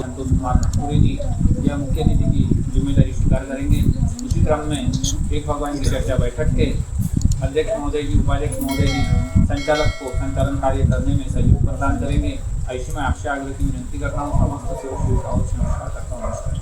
संतोष कुमार नागपुरी जी यह मुख्य अतिथि की जिम्मेदारी स्वीकार करेंगे। इसी क्रम में एक भगवान की चर्चा बैठक के अध्यक्ष महोदय जी, उपाध्यक्ष महोदय जी संचालक को संचालन कार्य करने में सहयोग प्रदान करेंगे। ऐसे में आपसे आग्रह की विनती करता हूँ, समस्त सेवक सेविकाओं से नमस्कार करता हूँ। नमस्कार।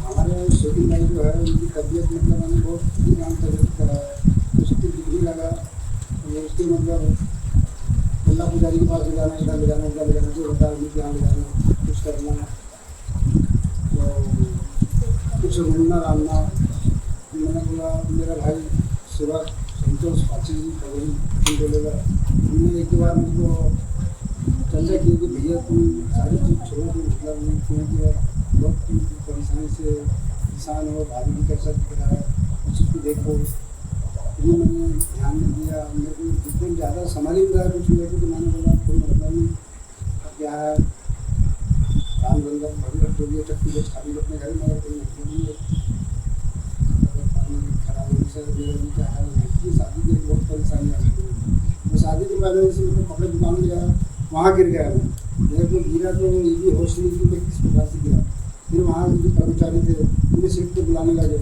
हमारे शूटिंग भाई जो है उनकी तबीयत मतलब हमें बहुत ध्यान करा उसकी डिग्री लगा उसके मतलब अल्लाह पुजारी के पास ले जाना, इधर ले जाना, उधर ले जाना, जो होता है उनके यहाँ ले जाना, कुछ करना तो कुछ घूमना रामना। मैंने बोला मेरा भाई सेवा संतोष पाची जी खबरी बोलेगा। हमने एक बार मुझको चर्चा की कि भैया तुम सारी चीज़ छोड़ो, मतलब क्योंकि बहुत परेशानी से किसान हो, भाभी की कैसा दिख रहा है उसको देखो। ये मैंने ध्यान में दिया, मेरे को जितने ज़्यादा समझ ही नहीं रहा कुछ हुआ तो मैंने बोला कोई मतलब नहीं क्या है, रामगंगा भगवत जो भी चक्की को खाली अपने घर में कोई मतलब नहीं है। पानी खराब होने से क्या है कि शादी की बहुत परेशानी आ गई। तो शादी के पहले से मतलब कपड़े दुकान में गया, वहाँ गिर गया मैं, मेरे को गिरा तो ये भी होश नहीं कि मैं किस प्रकार से गिरा। फिर वहाँ जो कर्मचारी थे उन्हें सीट पर बुलाने लगे,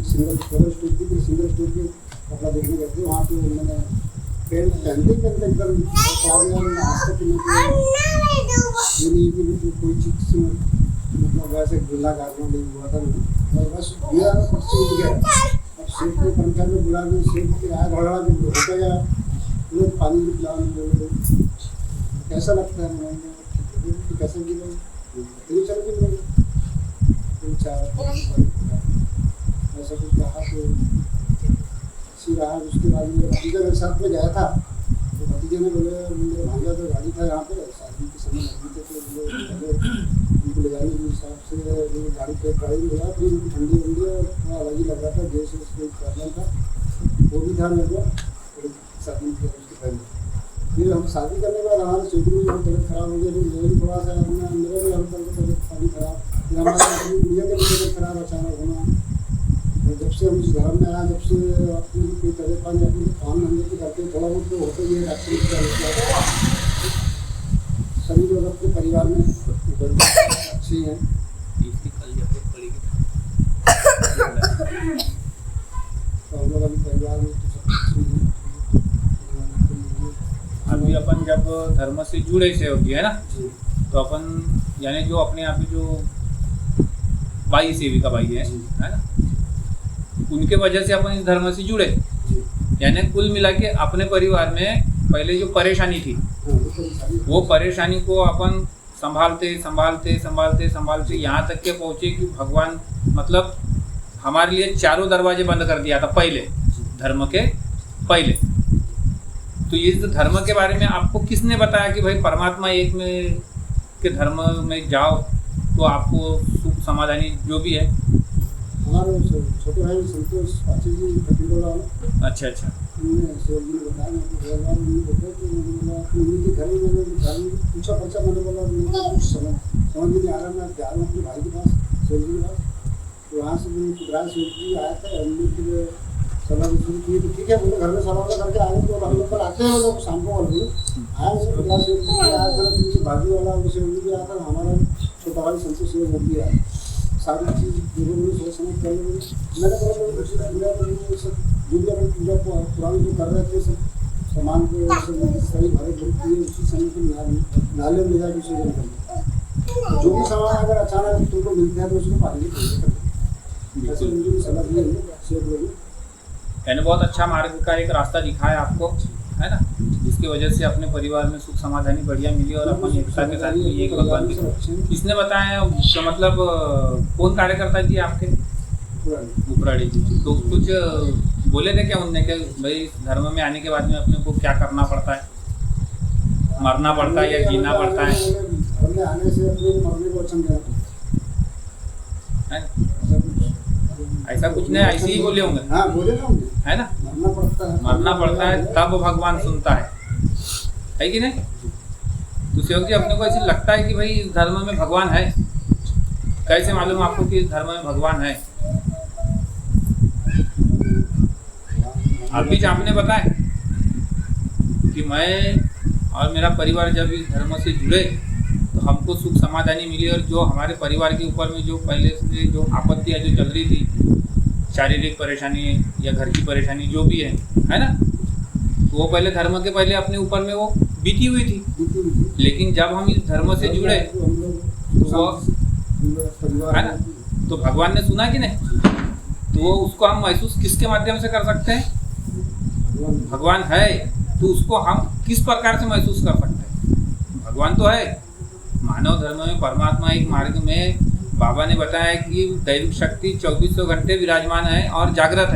सिंगल स्टोर की फिर सिंगल स्टोर के कपड़ा देखने गए थे। वहाँ पे मैंने पैंट पहनते एकदम आज तक ये नहीं कि कोई चीज़ से मतलब वैसे गिला काटना नहीं हुआ था और बस गिरा पक्षी उठ गया। अब सीट को कर्मचारी में बुला के सीट किराया घोड़ा होता गया, उन्हें पानी भी पिलाने बोले कैसा लगता है, मैंने कैसे गिरा चल गिर ऐसा कुछ कहा तो इसी रहा। उसके बाद मेरे भतीजा मेरे साथ में गया था तो भतीजे ने बोले मेरे भांजा तो गाड़ी था यहाँ पे शादी के समय लगी थे तो उनको ले जाने के हिसाब से गाड़ी पे गाड़ी में गया। फिर उनकी ठंडी वंडी थोड़ा अलग ही लग रहा था, गैस कोई प्रॉब्लम था वो भी था मेरे को शादी के उसके पहले। फिर हम शादी करने के बाद हमारे शेड्यूल में तबियत खराब हो गई, फिर यही थोड़ा सा अपना मेरा भी हल्का तबियत पानी खराब, फिर हमारी गुड़िया की भी तबियत खराब अचानक होना। जब से हम इस धर्म में आया, जब से अपनी कोई तबियत पानी अपने काम धंधे के करते थोड़ा बहुत तो होता ही है। सभी लोग अपने परिवार में अच्छे हैं। तो हम लोग अभी परिवार में अभी अपन जब धर्म से जुड़े से होती है ना, तो अपन यानी जो अपने आप में जो बाई सेविका बाई है ना, उनके वजह से अपन इस धर्म से जुड़े। यानी कुल मिला के अपने परिवार में पहले जो परेशानी थी वो परेशानी को अपन संभालते संभालते संभालते संभालते यहाँ तक के पहुँचे कि भगवान मतलब हमारे लिए चारों दरवाजे बंद कर दिया था पहले, धर्म के पहले। तो इस धर्म के बारे में आपको किसने बताया कि भाई परमात्मा एक में के धर्म में जाओ तो आपको सुख समाधानी जो भी है? हमारे छोटे भाई संतोष पाची जी कटिंडोला वाला। अच्छा अच्छा। उन्होंने सेवक जी ने बताया, उन्होंने बताया कि उन्हीं के घर में मैंने पूछा पर्चा, मैंने बोला मुझे कुछ समझ में नहीं आ रहा, मैं जा रहा हूँ अपने भाई के पास सेवक जी के पास। तो वहाँ से मैंने खुदराज सेवक जी आया था, हमने फिर सलाह शुरू की तो ठीक है बोले घर में सलाह करके आए। तो हम लोग पर आते हैं, वो लोग शाम को बोल आया उसे खुदराज सेवक जी आया था, पीछे भाभी वाला वो सेवक जी भी आया था, हमारा छोटा भाई संतोष सेवक जी आया। सारी चीज़ जो सोच समझ कर मैंने बोला जो भी अपन पूजा पुरानी जो कर रहे थे सब सामान को सही भरे भरती है उसी समय को नाले में ले जाकर विसर्जन करते। जो भी सामान अगर अचानक तुमको मिलते हैं तो उसको पानी करते। ऐसे मुझे भी सलाह दी सेवक लोग। यानी बहुत अच्छा मार्ग का एक रास्ता दिखाया आपको, है ना, जिसकी वजह से अपने परिवार में सुख समाधानी बढ़िया मिली और अपन एकता के साथ में एक भगवान की। किसने बताया तो मतलब कौन कार्यकर्ता जी आपके? उपराड़ी जी। तो कुछ बोले थे क्या उनने कि भाई धर्म में आने के बाद में अपने को क्या करना पड़ता है, मरना पड़ता है या जीना पड़ता है? धर्म में आने से अपने मरने को अच्छा नहीं ऐसा कुछ नहीं, ऐसे ही बोले होंगे। हाँ बोले ना, है ना। मरना पड़ता है तब भगवान सुनता है कि नहीं? तो सेवक जी अपने को ऐसे लगता है कि भाई इस धर्म में भगवान है। कैसे मालूम आपको कि इस धर्म में भगवान है? अभी आपने बताया कि मैं और मेरा परिवार जब इस धर्म से जुड़े तो हमको सुख समाधानी मिली, और जो हमारे परिवार के ऊपर में जो पहले से जो आपत्तियाँ जो चल रही थी, शारीरिक परेशानी या घर की परेशानी जो भी है ना, तो वो पहले धर्म के पहले अपने ऊपर में वो बीती हुई थी। लेकिन जब हम इस धर्म से जुड़े तो वो है ना, तो भगवान ने सुना कि नहीं? तो वो उसको हम महसूस किसके माध्यम से कर सकते हैं? भगवान है तो उसको हम किस प्रकार से महसूस कर सकते हैं? भगवान तो है। मानव धर्म में परमात्मा एक मार्ग में बाबा ने बताया कि दैविक शक्ति 2400 घंटे विराजमान है और जागृत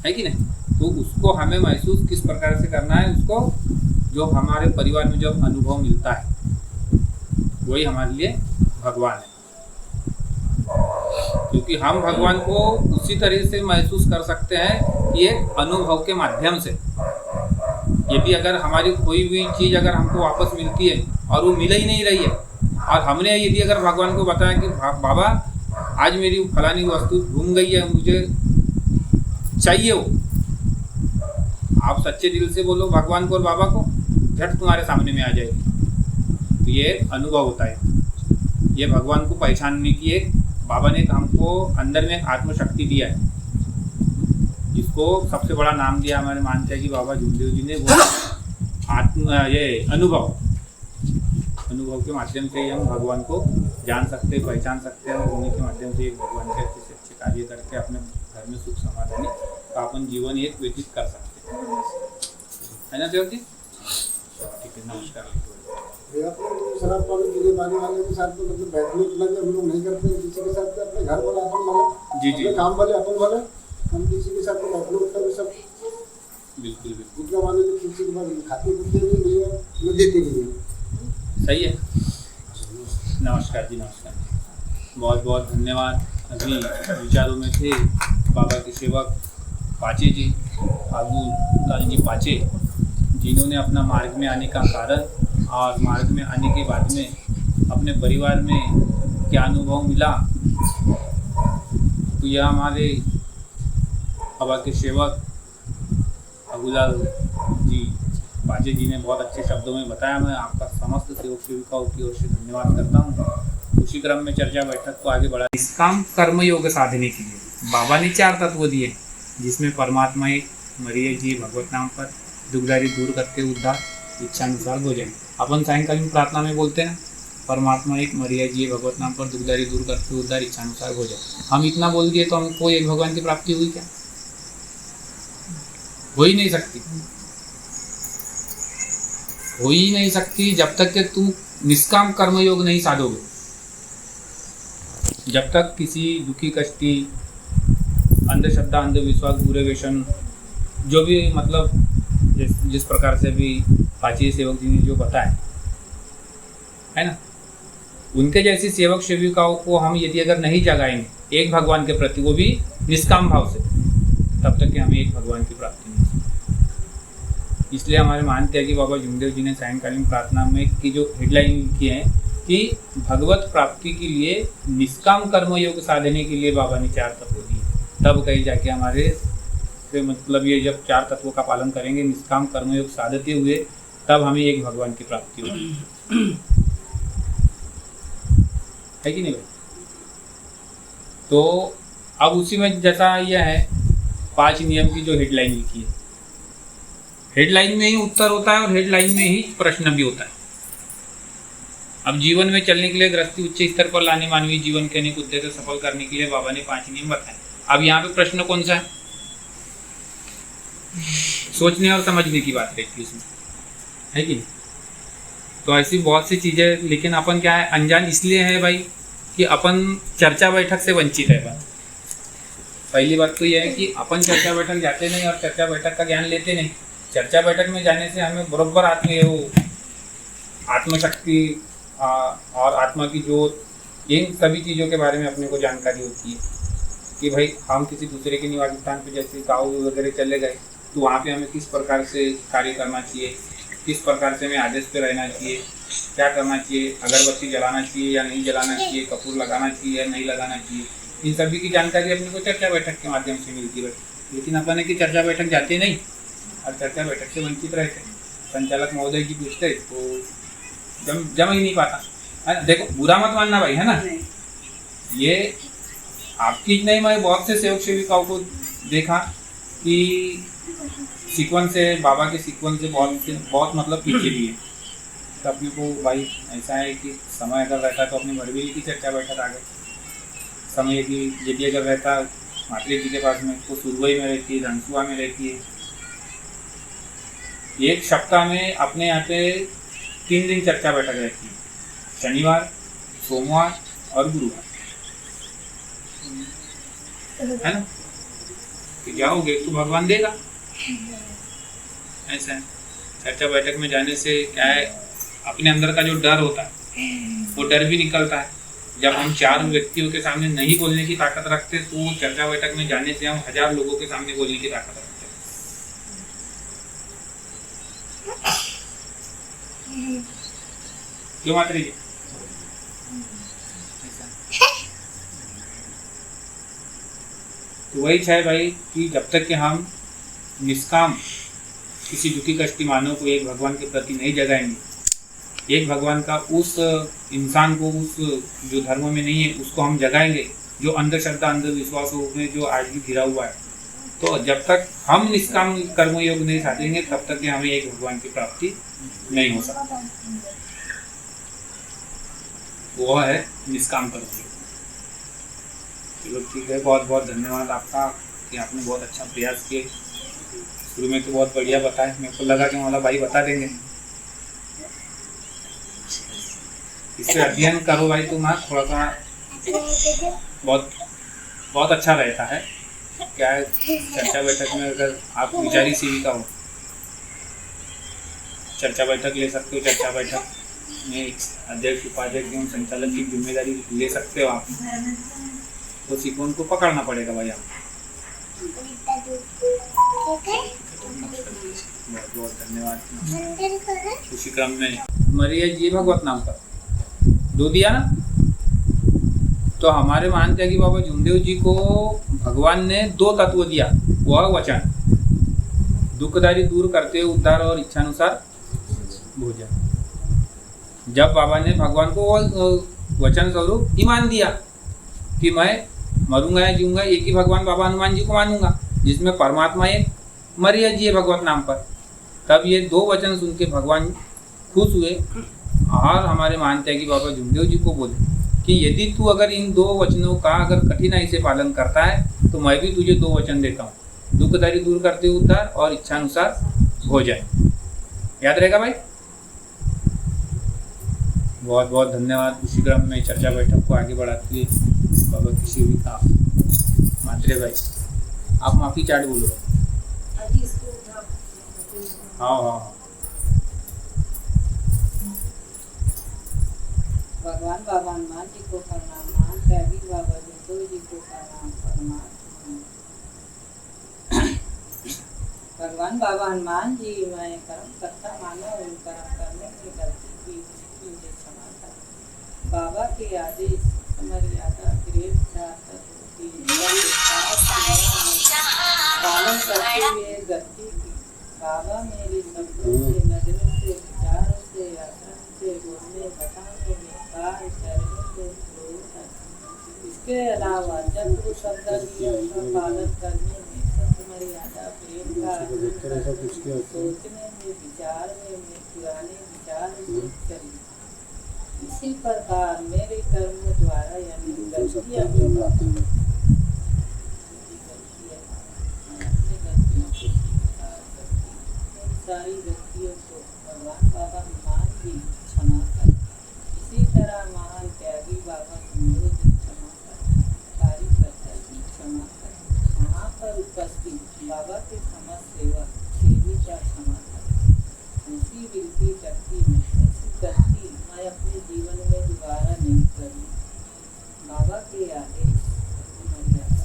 है कि नहीं? तो उसको हमें महसूस किस प्रकार से करना है? उसको जो हमारे परिवार में जो अनुभव मिलता है वही हमारे लिए भगवान है, क्योंकि हम भगवान को उसी तरह से महसूस कर सकते हैं कि एक अनुभव के माध्यम से। यदि अगर हमारी कोई भी चीज़ अगर हमको वापस मिलती है और वो मिल ही नहीं रही है, और हमने यदि अगर भगवान को बताया कि बाबा आज मेरी फलानी वस्तु घूम गई है, मुझे चाहिए वो, आप सच्चे दिल से बोलो भगवान को और बाबा को, झट तुम्हारे सामने में आ जाएगी। तो ये एक अनुभव होता है, ये भगवान को पहचानने की एक बाबा ने हमको अंदर में आत्मशक्ति दिया है, जिसको सबसे बड़ा नाम दिया हमारे मानते हैं कि बाबा झूमदेव जी ने, वो ये अनुभव के माध्यम से ही हम भगवान को जान सकते हैं, पहचान सकते हैं, और उन्हीं के माध्यम से एक भगवान के अच्छे से अच्छे कार्य करके अपने घर में सुख समाधानी का अपन जीवन एक व्यतीत कर सकते हैं, है ना देव जी? ठीक है, नमस्कार। शराब पानी पीने वाले वाले के साथ तो मतलब बैठने उठना हम लोग नहीं करते, किसी के साथ अपने घर वाला अपन वाला जी काम वाले अपन वाले, हम किसी के साथ बैठने उठना सब बिल्कुल बिल्कुल उतना वाले तो किसी के बाद खाते पीते भी नहीं है, न देते नहीं है। सही है। नमस्कार जी, नमस्कार। बहुत बहुत धन्यवाद। अभी विचारों में थे बाबा के सेवक पाचे जी, फाल्गु लाल जी पाचे, जिन्होंने अपना मार्ग में आने का कारण और मार्ग में आने के बाद में अपने परिवार में क्या अनुभव मिला, तो यह हमारे बाबा के सेवक फाल्गुलाल जी पाचे जी ने बहुत अच्छे शब्दों में बताया। मैं आपका समस्त सेवक सेविकाओं की ओर से धन्यवाद करता हूँ। उसी क्रम में चर्चा बैठक को आगे बढ़ा। निष्काम कर्म योग साधने के लिए बाबा ने 4 तत्व दिए, जिसमें परमात्मा एक, मरिय जी भगवत नाम पर, दुखदारी दूर करके उद्धार, इच्छानुसार भोजन। अपन सायंकालीन प्रार्थना में बोलते हैं परमात्मा एक, मरिया जी भगवत नाम पर, दुखदारी दूर करके उद्धार, इच्छानुसार भोजन। हम इतना बोल दिए तो हमको एक भगवान की प्राप्ति हुई क्या? हो ही नहीं सकती, हो ही नहीं सकती जब तक कि तुम निष्काम कर्मयोग नहीं साधोगे। जब तक किसी दुखी कष्टी अंधश्रद्धा अंधविश्वास बुरे व्यसन जो भी मतलब जिस प्रकार से भी पाची सेवक जी ने जो बताया है ना, उनके जैसी सेवक सेविकाओं को हम यदि अगर नहीं जगाएंगे एक भगवान के प्रति, वो भी निष्काम भाव से, तब तक कि हमें एक भगवान की प्राप्ति नहीं। इसलिए हमारे मानते हैं कि बाबा झूमदेव जी ने सायंकालीन प्रार्थना में की जो हेडलाइन लिखी है कि भगवत प्राप्ति के लिए निष्काम कर्मयोग साधने के लिए बाबा ने 4 तत्व दिए, तब कहीं जाके हमारे से मतलब ये जब 4 तत्वों का पालन करेंगे निष्काम कर्मयोग साधते हुए, तब हमें एक भगवान की प्राप्ति होगी, है कि नहीं भाई? तो अब उसी में जैसा यह है 5 नियम की जो हेडलाइन लिखी है, हेडलाइन में ही उत्तर होता है और हेडलाइन में ही प्रश्न भी होता है। अब जीवन में चलने के लिए गृहस्थी उच्च स्तर पर लाने मानवीय जीवन के अनेक उद्देश्य सफल करने के लिए बाबा ने 5 नियम बताए। अब यहाँ पे प्रश्न कौन सा है? सोचने और समझने की बात रहती है इसमें, है कि नहीं? तो ऐसी बहुत सी चीज़ें, लेकिन अपन क्या है अनजान इसलिए है भाई कि अपन चर्चा बैठक से वंचित है। बात पहली बात तो यह है कि अपन चर्चा बैठक जाते नहीं और चर्चा बैठक का ज्ञान लेते नहीं। चर्चा बैठक में जाने से हमें बराबर आत्मशक्ति और आत्मा की जोत, इन सभी चीज़ों के बारे में अपने को जानकारी होती है। कि भाई हम किसी दूसरे के निवास स्थान पे जैसे गाँव वगैरह चले गए तो वहाँ पे हमें किस प्रकार से कार्य करना चाहिए, किस प्रकार से हमें आदेश पे रहना चाहिए, क्या करना चाहिए, अगरबत्ती जलाना चाहिए या नहीं जलाना चाहिए, कपूर लगाना चाहिए या नहीं लगाना चाहिए, इन सभी की जानकारी अपने को चर्चा बैठक के माध्यम से मिलती है। लेकिन अपन है कि चर्चा बैठक जाते नहीं और चर्चा बैठक से वंचित रहते। संचालक महोदय जी पूछते तो जम ही नहीं पाता है ना। देखो बुरा मत मानना भाई, है ना, ये आपकी नहीं, मैं बहुत से सेवक सेविकाओं को देखा कि सीक्वेंस से बाबा के सीक्वेंस से बहुत मतलब पीछे भी है। तो अपने को भाई ऐसा है कि समय अगर रहता तो अपने बड़बेली की चर्चा बैठक आ गई, समय यदि अगर रहता मातृ जी के पास में तो सुरवई में रहती है, धनसुआ में रहती है। एक सप्ताह में अपने यहाँ पे 3 दिन चर्चा बैठक रहती है, शनिवार, सोमवार और गुरुवार, है ना। कि जाओगे तो भगवान देगा, ऐसा है। चर्चा बैठक में जाने से क्या है, अपने अंदर का जो डर होता है वो डर भी निकलता है। जब हम 4 व्यक्तियों के सामने नहीं बोलने की ताकत रखते तो चर्चा बैठक में जाने से हम 1000 लोगों के सामने बोलने की ताकत रखते हैं। क्यों मात्रे जी? तो वही है भाई कि जब तक कि हम निष्काम किसी दुखी कष्टी मानव को एक भगवान के प्रति नहीं जगाएंगे, एक भगवान का उस इंसान को उस जो धर्म में नहीं है उसको हम जगाएंगे, जो अंधश्रद्धा अंधविश्वासों में जो आज भी घिरा हुआ है, तो जब तक हम निष्काम कर्मयोग नहीं साधेंगे तब तक कि हमें एक भगवान की प्राप्ति नहीं हो सकती। वो है निष्काम कर्मयोग। चलो ठीक है, बहुत बहुत धन्यवाद आपका कि आपने बहुत अच्छा प्रयास किए। शुरू में तो बहुत बढ़िया बताया, मेरे को लगा कि मौला भाई बता देंगे। इससे अध्ययन करो भाई, तुम थोड़ा सा बहुत अच्छा रहता है। क्या है, चर्चा बैठक में अगर आप विचारी सेविका हो, चर्चा बैठक ले सकते हो। चर्चा बैठक में अध्यक्ष, उपाध्यक्ष एवं संचालक की जिम्मेदारी ले सकते हो आप, तो सीक्वेंस को पकड़ना पड़ेगा भाई आप। बहुत बहुत धन्यवाद। उसी क्रम में मरिया जी भगवत नाम का 2 दिया ना, तो हमारे महान त्यागी बाबा जुमदेव जी को भगवान ने 2 तत्व दिया। वह वचन, दुखदारी दूर करते उद्धार और इच्छानुसार भोजन। जब बाबा ने भगवान को वचन स्वरूप ईमान दिया कि मैं मरूंगा या जीऊंगा एक ही भगवान बाबा हनुमान जी को मानूंगा, जिसमें परमात्मा एक, मरिया जी है भगवत नाम पर, तब ये 2 वचन सुन के भगवान खुश हुए और हमारे महान त्यागी बाबा जुमदेव जी को बोले कि यदि तू अगर इन 2 वचनों का अगर कठिनाई से पालन करता है तो मैं भी तुझे 2 वचन देता हूँ, दुखदारी दूर करते उद्धार और इच्छानुसार भोजन। याद रहेगा भाई। बहुत बहुत धन्यवाद। उसी क्रम में चर्चा बैठक को आगे बढ़ाते हुए बाबा की सेविका मात्रे भाई, आप माफी चाट बोलो। हाँ हाँ। भगवान बाबा हनुमान जी को प्रणाम, महान त्यागी बाबा जुमदेव जी को प्रणाम। भगवान बाबा हनुमान जी, मैं कर्म करता माना हूँ, कर्म करने की गलती की मुझे क्षमा कर। बाबा के आदेश मर्यादा प्रेम पालन करते हुए गलती की। बाबा मेरे शब्दों से, नजरों से, विचारों से, आचरण से, बोलने बताने में इसके अलावा जब वो शब्द पालन करने में सत्य मर्यादा प्रेम का सोचने में, विचार में पुराने विचार से करी। इसी प्रकार मेरे कर्मों द्वारा यानी गलतियां सारी गलतियों को भगवान बाबा हनुमान जी क्षमा कर। इसी तरह महान त्यागी बाबा जुमदेव जी क्षमा कर, कार्यकर्ता जी क्षमा कर, वहाँ पर उपस्थित बाबा के समस्त सेवक सेविका क्षमा कर। ऐसी विनती करती हूँ, ऐसी गलती मैं अपने जीवन में दोबारा नहीं करूँ। बाबा के आदेश मर्यादा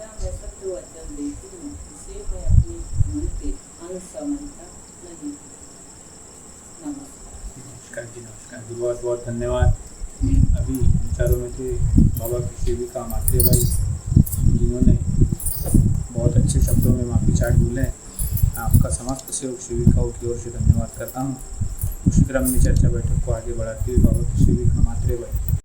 हमेशा मैं सत्य वचन देती हूँ, इसे मैं अपने मन के अंश समझता नहीं। नमस्कार। नमस्कार जी, बहुत बहुत धन्यवाद। अभी विचारों में थे बाबा की सेविका मात्रे बाई, जिन्होंने बहुत अच्छे शब्दों में माफी चाट बोले। आपका समस्त सेवक सेविकाओं की ओर से धन्यवाद करता हूँ। उसी क्रम में चर्चा बैठक को आगे बढ़ाते हुए बाबा की सेविका मात्रे बाई